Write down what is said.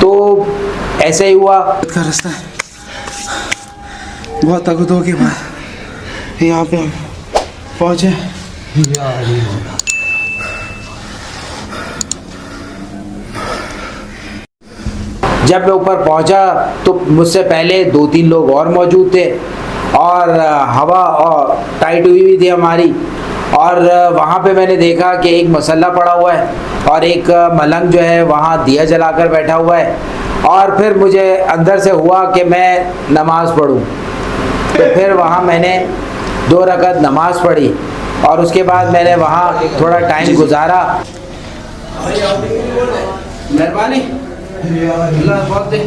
तो ऐसे ही हुआ। का रास्ता है, बहुत ताकतों के बाद यहाँ पे हम पहुँचे। जब मैं ऊपर पहुंचा तो मुझसे पहले 2-3 लोग और मौजूद थे और हवा और टाइट हुई हुई थी हमारी। और वहाँ पे मैंने देखा कि एक मसल्ला पड़ा हुआ है और एक मलंग जो है वहाँ दिया जलाकर बैठा हुआ है। और फिर मुझे अंदर से हुआ कि मैं नमाज़ पढ़ूं, तो फिर वहाँ मैंने 2 रकात नमाज़ पढ़ी और उसके बाद मैंने वहाँ थोड़ा टाइम गुजारा। मेहरबानी, अल्लाह बहुत दे।